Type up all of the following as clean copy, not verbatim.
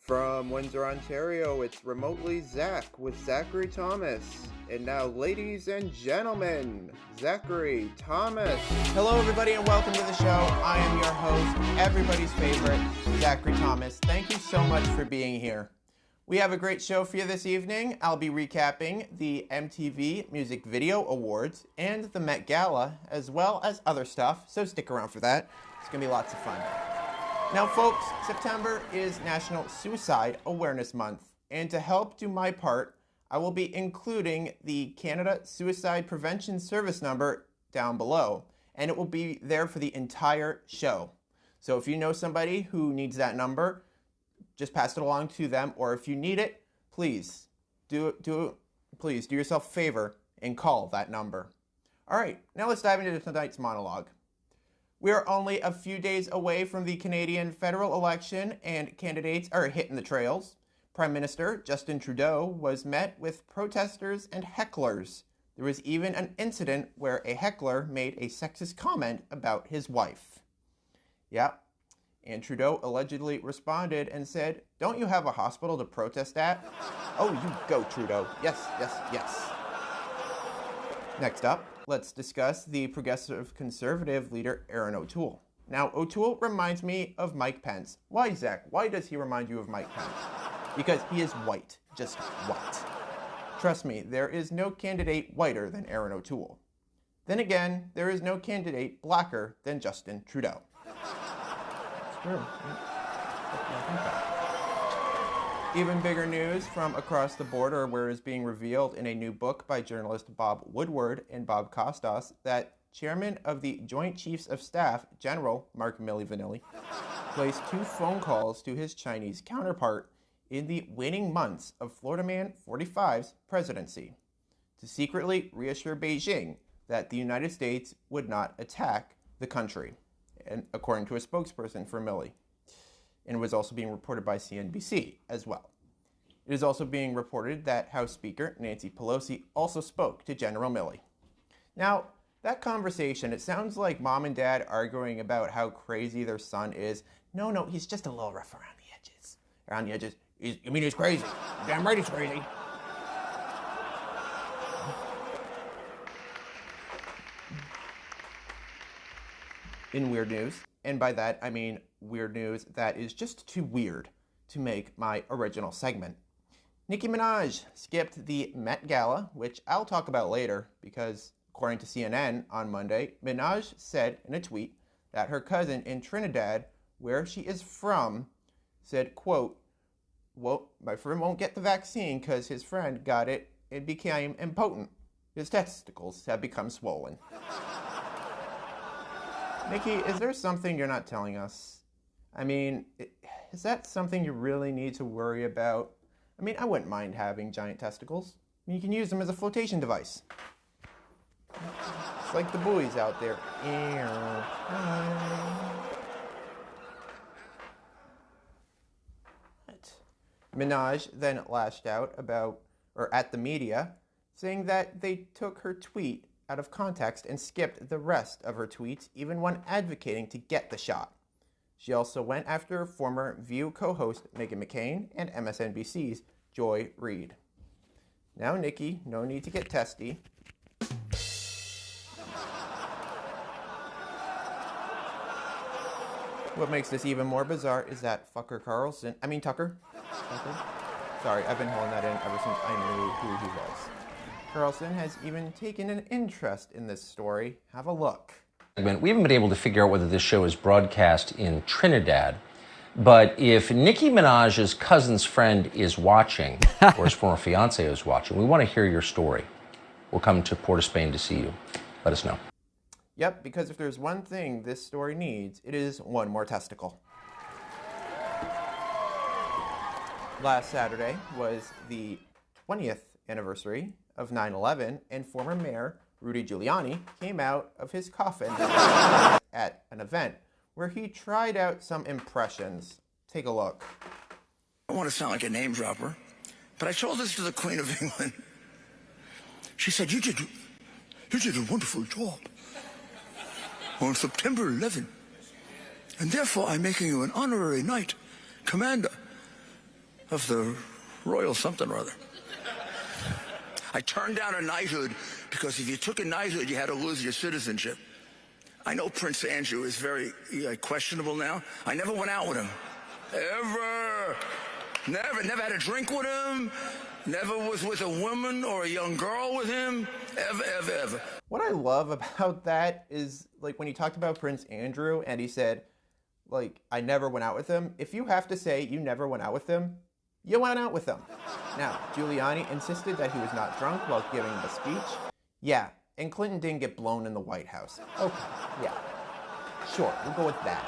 From Windsor, Ontario, it's Remotely Zach with Zachary Thomas. And now, ladies and gentlemen, Zachary Thomas. Hello, everybody, and welcome to the show. I am your host, everybody's favorite, Zachary Thomas. Thank you so much for being here. We have a great show for you this evening. I'll be recapping the MTV Music Video Awards and the Met Gala, as well as other stuff, so stick around for that. It's going to be lots of fun. Now, folks, September is National Suicide Awareness Month, and to help do my part, I will be including the Canada Suicide Prevention Service number down below, and it will be there for the entire show. So if you know somebody who needs that number, just pass it along to them, or if you need it, please do yourself a favor and call that number. All right, now let's dive into tonight's monologue. We are only a few days away from the Canadian federal election, and candidates are hitting the trails. Prime Minister Justin Trudeau was met with protesters and hecklers. There was even an incident where a heckler made a sexist comment about his wife. Yep. And Trudeau allegedly responded and said, "Don't you have a hospital to protest at?" Oh, you go, Trudeau. Yes, yes, yes. Next up, let's discuss the progressive conservative leader, Erin O'Toole. Now, O'Toole reminds me of Mike Pence. Why, Zach? Why does he remind you of Mike Pence? Because he is white. Just white. Trust me, there is no candidate whiter than Erin O'Toole. Then again, there is no candidate blacker than Justin Trudeau. It's true. Even bigger news from across the border, where is being revealed in a new book by journalist Bob Woodward and Bob Costas that Chairman of the Joint Chiefs of Staff, General Mark Milli Vanilli, placed 2 phone calls to his Chinese counterpart in the waning months of Florida Man 45's presidency to secretly reassure Beijing that the United States would not attack the country, and according to a spokesperson for Milli. And it was also being reported by CNBC as well. It is also being reported that House Speaker Nancy Pelosi also spoke to General Milley. Now, that conversation, it sounds like mom and dad arguing about how crazy their son is. No, he's just a little rough around the edges. Around the edges. He's crazy. Damn right he's crazy. In weird news, and by that I mean weird news that is just too weird to make my original segment. Nicki Minaj skipped the Met Gala, which I'll talk about later because, according to CNN on Monday, Minaj said in a tweet that her cousin in Trinidad, where she is from, said, quote, "Well, my friend won't get the vaccine because his friend got it and became impotent. His testicles have become swollen." Nikki, is there something you're not telling us? I mean, is that something you really need to worry about? I mean, I wouldn't mind having giant testicles. I mean, you can use them as a flotation device. It's like the buoys out there. Minaj then lashed out at the media, saying that they took her tweet out of context and skipped the rest of her tweets, even when advocating to get the shot. She also went after former View co-host Meghan McCain and MSNBC's Joy Reid. Now, Nikki, no need to get testy. What makes this even more bizarre is that Tucker. Sorry, I've been holding that in ever since I knew who he was. Carlson has even taken an interest in this story. Have a look. We haven't been able to figure out whether this show is broadcast in Trinidad, but if Nicki Minaj's cousin's friend is watching, or his former fiance is watching, we want to hear your story. We'll come to Port of Spain to see you. Let us know. Yep, because if there's one thing this story needs, it is one more testicle. Last Saturday was the 20th anniversary of 9/11, and former Mayor Rudy Giuliani came out of his coffin at an event where he tried out some impressions. Take a look. I don't want to sound like a name dropper, but I told this to the Queen of England. She said, you did a wonderful job on September 11, and therefore I'm making you an honorary knight, commander of the royal something or other. I turned down a knighthood because if you took a knighthood, you had to lose your citizenship. I know Prince Andrew is very questionable now. I never went out with him. Ever. Never had a drink with him. Never was with a woman or a young girl with him. Ever. What I love about that is, like, when he talked about Prince Andrew and he said, like, I never went out with him. If you have to say you never went out with him, you went out with him. Now, Giuliani insisted that he was not drunk while giving the speech. Yeah, and Clinton didn't get blown in the White House. Okay, yeah. Sure, we'll go with that.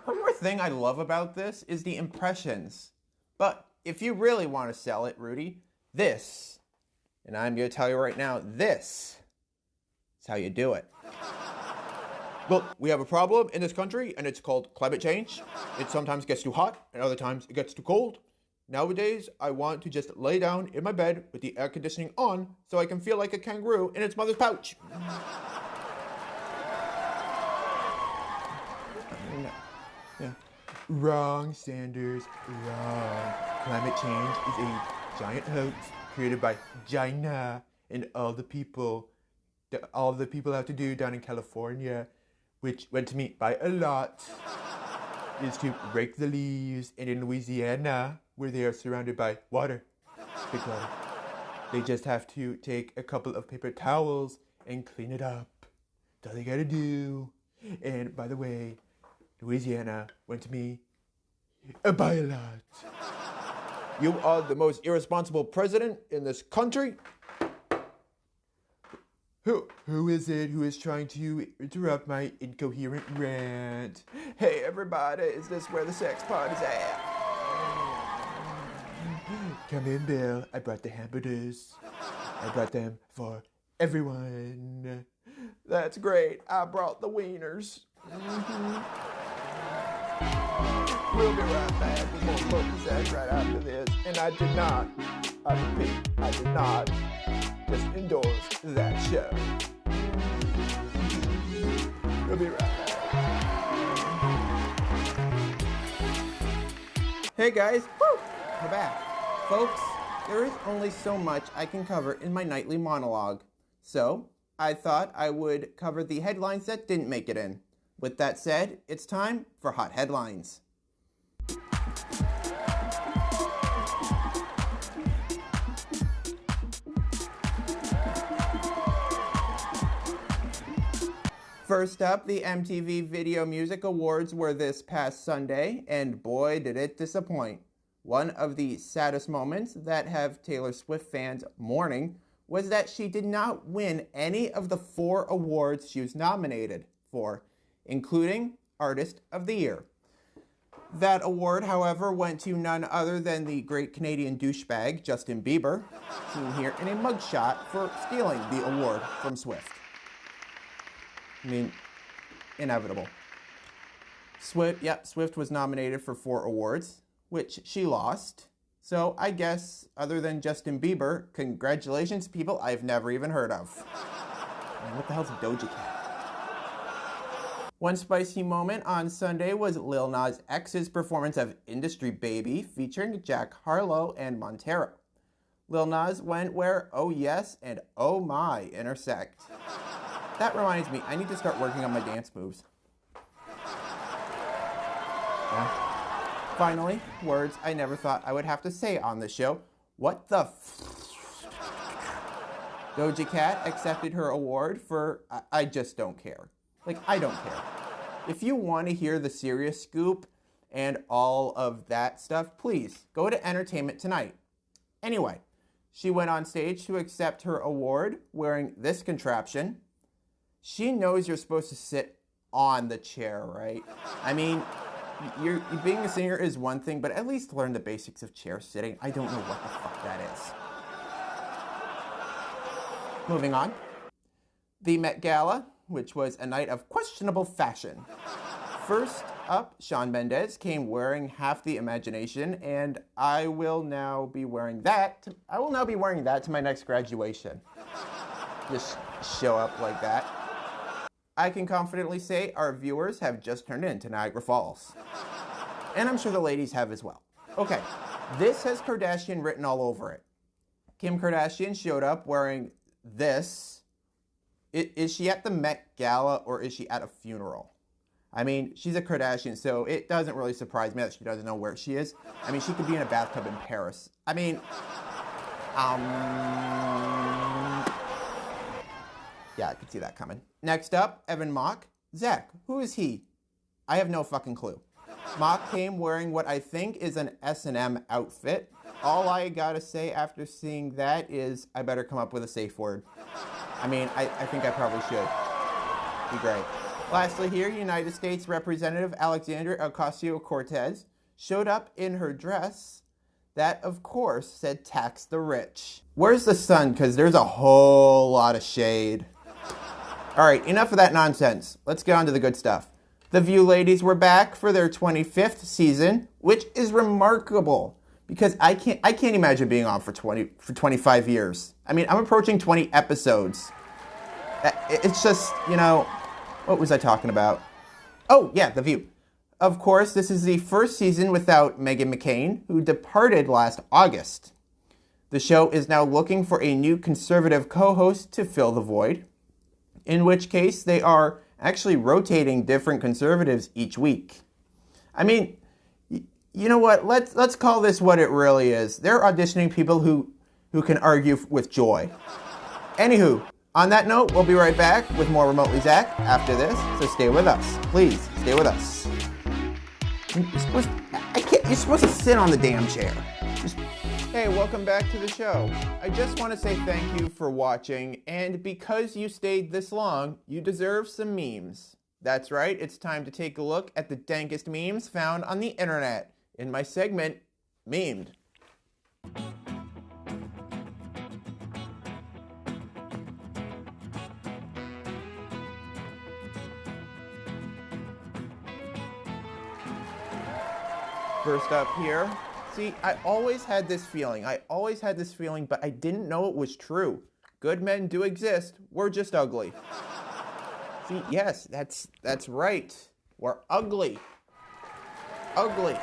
One more thing I love about this is the impressions. But if you really want to sell it, Rudy, this, and I'm going to tell you right now, this is how you do it. Look, we have a problem in this country, and it's called climate change. It sometimes gets too hot, and other times it gets too cold. Nowadays, I want to just lay down in my bed with the air conditioning on so I can feel like a kangaroo in its mother's pouch. Yeah. Wrong, Sanders. Wrong. Climate change is a giant hoax created by China and all the people have to do down in California, which went to me by a lot, is to rake the leaves. And in Louisiana, where they are surrounded by water, big water, they just have to take a couple of paper towels and clean it up. That's all they gotta do. And by the way, Louisiana went to me by a lot. You are the most irresponsible president in this country. Who is it who is trying to interrupt my incoherent rant? Hey everybody, is this where the sex party's at? Come in, Bill. I brought the hamburgers. I brought them for everyone. That's great. I brought the wieners. We'll be right back with more focus ads right after this. And I repeat, I did not just endorse that show. We'll be right back. Hey guys, woo! We're back. Folks, there is only so much I can cover in my nightly monologue. So, I thought I would cover the headlines that didn't make it in. With that said, it's time for Hot Headlines. First up, the MTV Video Music Awards were this past Sunday, and boy did it disappoint. One of the saddest moments that have Taylor Swift fans mourning was that she did not win any of the 4 awards she was nominated for, including Artist of the Year. That award, however, went to none other than the great Canadian douchebag, Justin Bieber, seen here in a mugshot for stealing the award from Swift. I mean, inevitable. Swift was nominated for 4 awards, which she lost. So I guess, other than Justin Bieber, congratulations, people I've never even heard of. I mean, what the hell's Doja Cat? One spicy moment on Sunday was Lil Nas X's performance of Industry Baby, featuring Jack Harlow and Montero. Lil Nas went where oh yes and oh my intersect. That reminds me, I need to start working on my dance moves. Yeah. Finally, words I never thought I would have to say on the show. What the Doja Cat accepted her award for I just don't care. Like, I don't care. If you want to hear the serious scoop and all of that stuff, please go to Entertainment Tonight. Anyway, she went on stage to accept her award wearing this contraption. She knows you're supposed to sit on the chair, right? I mean, being a singer is one thing, but at least learn the basics of chair sitting. I don't know what the fuck that is. Moving on. The Met Gala, which was a night of questionable fashion. First up, Shawn Mendes came wearing half the imagination, and I will now be wearing that to my next graduation. Just show up like that. I can confidently say our viewers have just turned into Niagara Falls. And I'm sure the ladies have as well. Okay, this has Kardashian written all over it. Kim Kardashian showed up wearing this. Is she at the Met Gala or is she at a funeral? I mean, she's a Kardashian, so it doesn't really surprise me that she doesn't know where she is. I mean, she could be in a bathtub in Paris. I mean, yeah, I could see that coming. Next up, Evan Mock. Zach, who is he? I have no fucking clue. Mock came wearing what I think is an S&M outfit. All I gotta say after seeing that is I better come up with a safe word. I mean, I think I probably should. Be great. Lastly here, United States Representative Alexandria Ocasio-Cortez showed up in her dress that, of course, said tax the rich. Where's the sun? Because there's a whole lot of shade. All right, enough of that nonsense. Let's get on to the good stuff. The View ladies were back for their 25th season, which is remarkable because I can't imagine being on for 25 years. I mean, I'm approaching 20 episodes. It's just, you know, what was I talking about? Oh, yeah, The View. Of course, this is the first season without Meghan McCain, who departed last August. The show is now looking for a new conservative co-host to fill the void, in which case they are actually rotating different conservatives each week. I mean, you know what? Let's call this what it really is. They're auditioning people who can argue with joy. Anywho, on that note, we'll be right back with more Remotely Zach after this, so stay with us. Please, stay with us. You're supposed to sit on the damn chair. Hey, welcome back to the show. I just want to say thank you for watching, and because you stayed this long, you deserve some memes. That's right, it's time to take a look at the dankest memes found on the internet in my segment, Memed. First up here. See, I always had this feeling, but I didn't know it was true. Good men do exist, we're just ugly. See, yes, that's right. We're ugly. Ugly.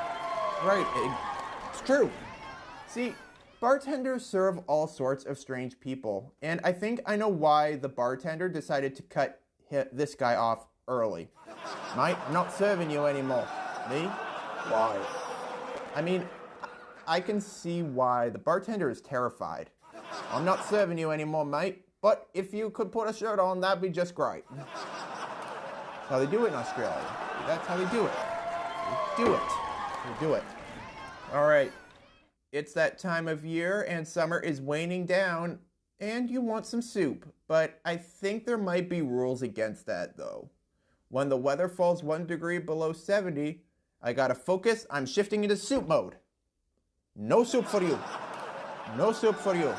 Right, it's true. See, bartenders serve all sorts of strange people, and I think I know why the bartender decided to cut this guy off early. Mate, I'm not serving you anymore. Me? Why? I mean, I can see why the bartender is terrified. I'm not serving you anymore, mate, but if you could put a shirt on, that'd be just great. That's how they do it in Australia. That's how they do it. They do it. All right, it's that time of year and summer is waning down and you want some soup, but I think there might be rules against that though. When the weather falls 1 degree below 70, I gotta focus, I'm shifting into soup mode. No soup for you. No soup for you.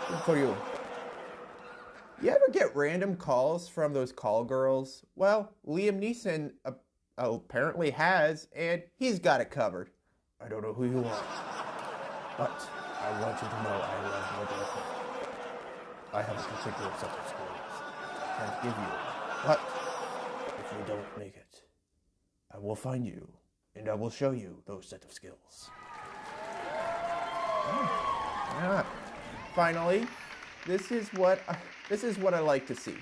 Soup for you. You ever get random calls from those call girls? Well, Liam Neeson apparently has, and he's got it covered. I don't know who you are, but I want you to know I love my girlfriend. I have a particular set of skills I can't give you, but if you don't make it, I will find you, and I will show you those set of skills. Yeah. Finally, this is what I like to see.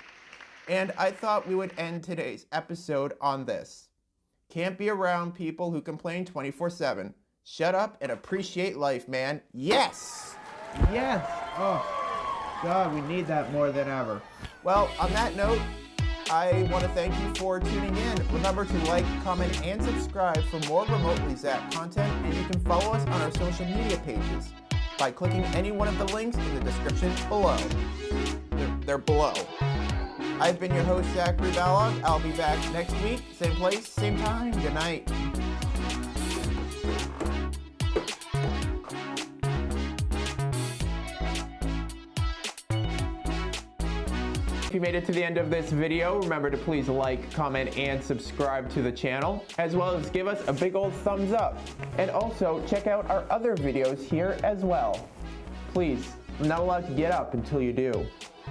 And I thought we would end today's episode on this. Can't be around people who complain 24/7. Shut up and appreciate life, man. Yes! Yes! Oh, God, we need that more than ever. Well, on that note, I want to thank you for tuning in. Remember to like, comment, and subscribe for more Remotely Zach content, and you can follow us on our social media pages by clicking any one of the links in the description below. They're below. I've been your host, Zachary Ballog. I'll be back next week, same place, same time. Good night. If you made it to the end of this video, remember to please like, comment, and subscribe to the channel, as well as give us a big old thumbs up. And also, check out our other videos here as well. Please, I'm not allowed to get up until you do.